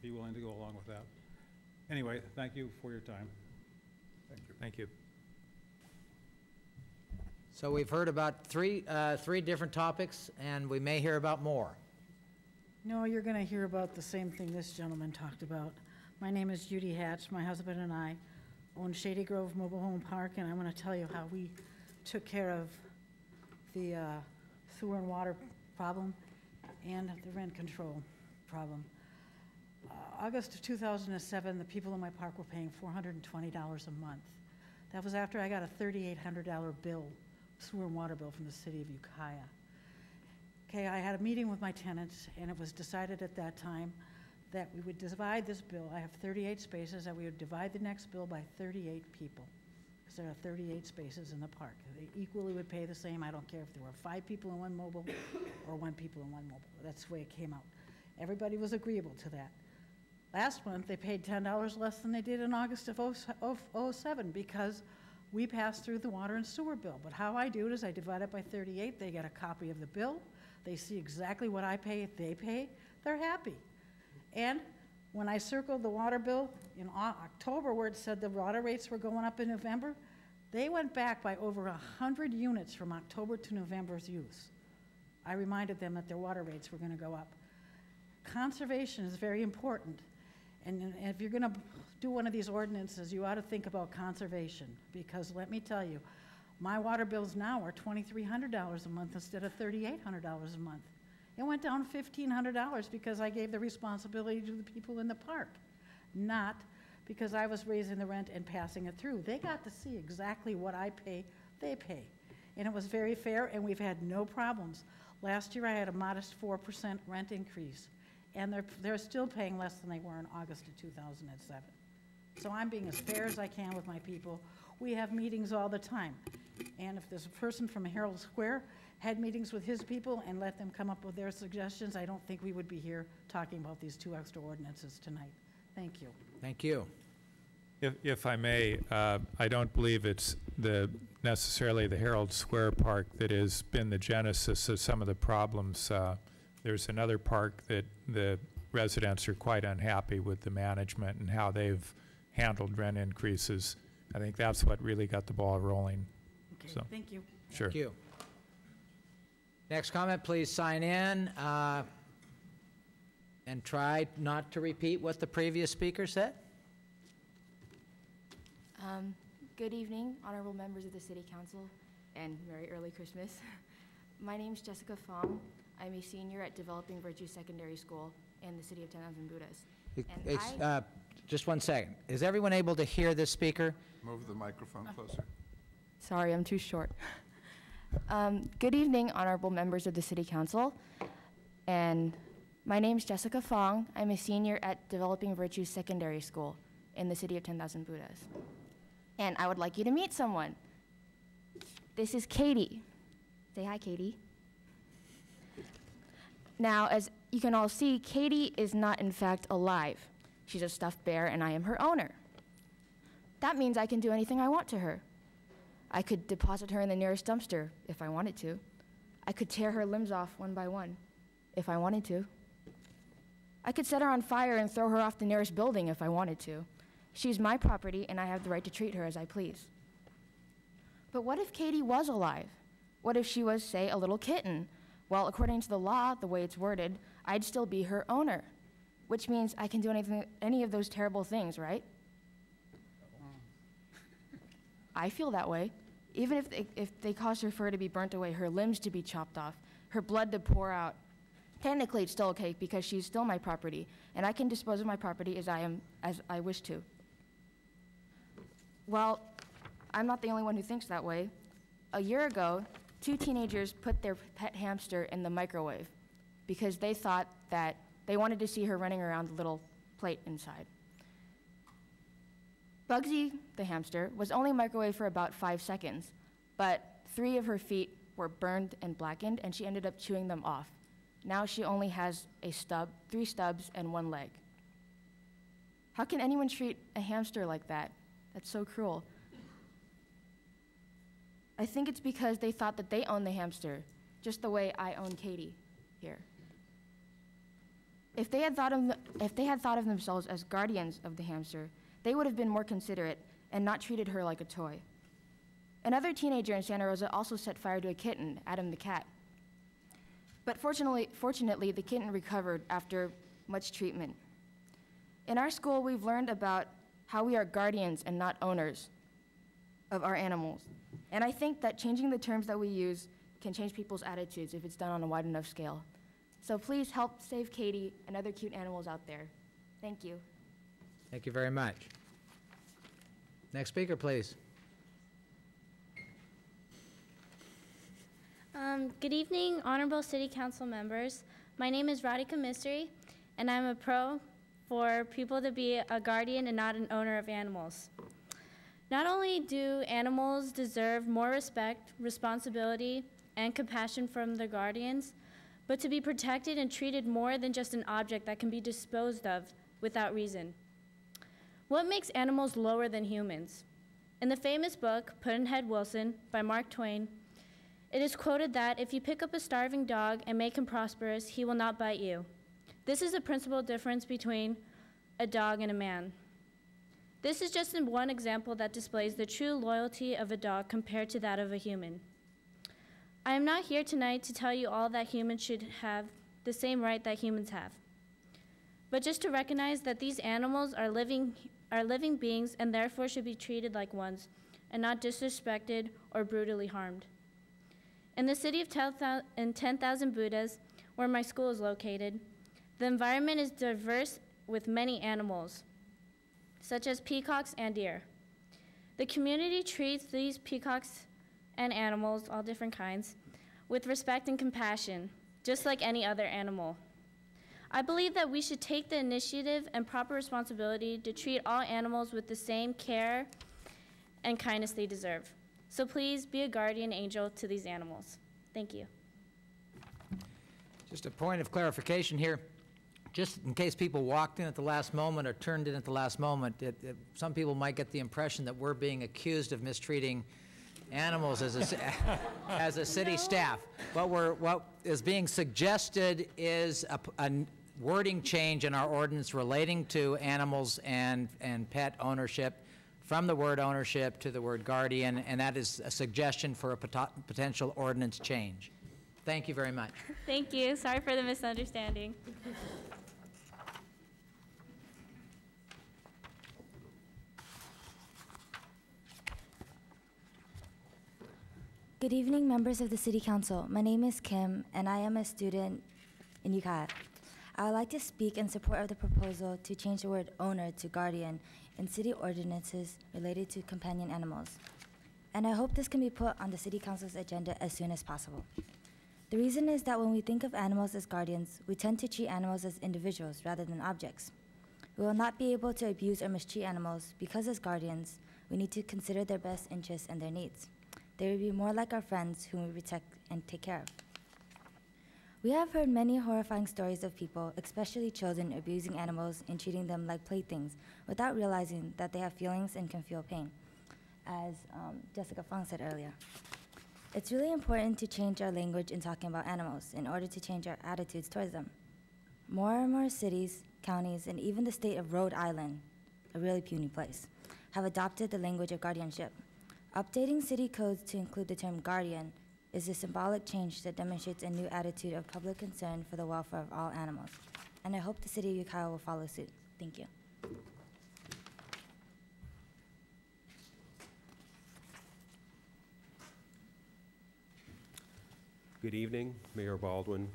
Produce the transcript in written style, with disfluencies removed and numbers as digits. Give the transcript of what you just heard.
be willing to go along with that. Anyway, thank you for your time. Thank you. Thank you. So we've heard about three different topics, and we may hear about more. No, you're going to hear about the same thing this gentleman talked about. My name is Judy Hatch. My husband and I own Shady Grove Mobile Home Park, and I'm going to tell you how we took care of the sewer and water problem and the rent control problem. August of 2007, the people in my park were paying $420 a month. That was after I got a $3,800 bill, sewer and water bill from the city of Ukiah. Okay, I had a meeting with my tenants, and it was decided at that time that we would divide this bill. I have 38 spaces, that we would divide the next bill by 38 people, because there are 38 spaces in the park. They equally would pay the same. I don't care if there were 5 people in one mobile or 1 people in one mobile. That's the way it came out. Everybody was agreeable to that. Last month, they paid $10 less than they did in August of 07 because we passed through the water and sewer bill. But how I do it is I divide it by 38. They get a copy of the bill. They see exactly what I pay, they pay. They're happy. And when I circled the water bill in October, where it said the water rates were going up in November, they went back by over 100 units from October to November's use. I reminded them that their water rates were going to go up. Conservation is very important. And if you're going to do one of these ordinances, you ought to think about conservation, because let me tell you, my water bills now are $2,300 a month instead of $3,800 a month. It went down $1,500 because I gave the responsibility to the people in the park, not because I was raising the rent and passing it through. They got to see exactly what I pay, they pay. And it was very fair, and we've had no problems. Last year I had a modest 4% rent increase, and they're still paying less than they were in August of 2007. So I'm being as fair as I can with my people. We have meetings all the time. And if there's a person from Herald Square had meetings with his people and let them come up with their suggestions, I don't think we would be here talking about these 2 extra ordinances tonight. Thank you. Thank you. If I may, I don't believe it's necessarily the Herald Square Park that has been the genesis of some of the problems. There's another park that the residents are quite unhappy with the management and how they've handled rent increases. I think that's what really got the ball rolling. Okay, So, thank you. sure. Thank you. Next comment, please sign in and try not to repeat what the previous speaker said. Good evening, honorable members of the City Council, and Merry Early Christmas. My name's Jessica Fong. I'm a senior at Developing Virtue Secondary School in the city of 10,000 Buddhas. And Just one second. Is everyone able to hear this speaker? Move the microphone closer. Sorry, I'm too short. Good evening, honorable members of the City Council. And my name's Jessica Fong. I'm a senior at Developing Virtue Secondary School in the city of 10,000 Buddhas. And I would like you to meet someone. This is Katie. Say hi, Katie. Now, as you can all see, Katie is not in fact alive. She's a stuffed bear, and I am her owner. That means I can do anything I want to her. I could deposit her in the nearest dumpster if I wanted to. I could tear her limbs off one by one if I wanted to. I could set her on fire and throw her off the nearest building if I wanted to. She's my property, and I have the right to treat her as I please. But what if Katie was alive? What if she was, say, a little kitten? Well, according to the law, the way it's worded, I'd still be her owner, which means I can do any of those terrible things, right? I feel that way. Even if they cause her fur to be burnt away, her limbs to be chopped off, her blood to pour out, technically it's still okay because she's still my property, and I can dispose of my property as I wish to. Well, I'm not the only one who thinks that way. A year ago, 2 teenagers put their pet hamster in the microwave because they thought that they wanted to see her running around the little plate inside. Bugsy, the hamster, was only microwaved for about 5 seconds, but 3 of her feet were burned and blackened, and she ended up chewing them off. Now she only has 3 stubs and 1 leg. How can anyone treat a hamster like that? That's so cruel. I think it's because they thought that they owned the hamster, just the way I own Katie here. If they had thought of themselves as guardians of the hamster, they would have been more considerate and not treated her like a toy. Another teenager in Santa Rosa also set fire to a kitten, Adam the cat. But fortunately, the kitten recovered after much treatment. In our school, we've learned about how we are guardians and not owners of our animals. And I think that changing the terms that we use can change people's attitudes if it's done on a wide enough scale. So please help save Katie and other cute animals out there. Thank you. Thank you very much. Next speaker, please. Good evening, honorable city council members. My name is Radhika Misri, and I'm a pro for people to be a guardian and not an owner of animals. Not only do animals deserve more respect, responsibility, and compassion from their guardians, but to be protected and treated more than just an object that can be disposed of without reason. What makes animals lower than humans? In the famous book, Pudd'nhead Wilson, by Mark Twain, it is quoted that if you pick up a starving dog and make him prosperous, he will not bite you. This is a principal difference between a dog and a man. This is just one example that displays the true loyalty of a dog compared to that of a human. I am not here tonight to tell you all that humans should have the same right that humans have, but just to recognize that these animals are living beings and therefore should be treated like ones and not disrespected or brutally harmed. In the city of 10,000 Buddhas, where my school is located, the environment is diverse with many animals, such as peacocks and deer. The community treats these peacocks and animals, all different kinds, with respect and compassion, just like any other animal. I believe that we should take the initiative and proper responsibility to treat all animals with the same care and kindness they deserve. So please be a guardian angel to these animals. Thank you. Just a point of clarification here. Just in case people walked in at the last moment or turned in at the last moment, some people might get the impression that we're being accused of mistreating animals as a city staff. What is being suggested is a wording change in our ordinance relating to animals and pet ownership, from the word ownership to the word guardian, and that is a suggestion for a potential ordinance change. Thank you very much. Thank you. Sorry for the misunderstanding. Good evening, members of the City Council. My name is Kim, and I am a student in UCAT. I would like to speak in support of the proposal to change the word owner to guardian in city ordinances related to companion animals. And I hope this can be put on the City Council's agenda as soon as possible. The reason is that when we think of animals as guardians, we tend to treat animals as individuals rather than objects. We will not be able to abuse or mistreat animals because as guardians, we need to consider their best interests and their needs. They will be more like our friends whom we protect and take care of. We have heard many horrifying stories of people, especially children, abusing animals and treating them like playthings without realizing that they have feelings and can feel pain, as Jessica Fong said earlier. It's really important to change our language in talking about animals in order to change our attitudes towards them. More and more cities, counties, and even the state of Rhode Island, a really puny place, have adopted the language of guardianship. Updating city codes to include the term guardian is a symbolic change that demonstrates a new attitude of public concern for the welfare of all animals. And I hope the city of Ukiah will follow suit. Thank you. Good evening, Mayor Baldwin,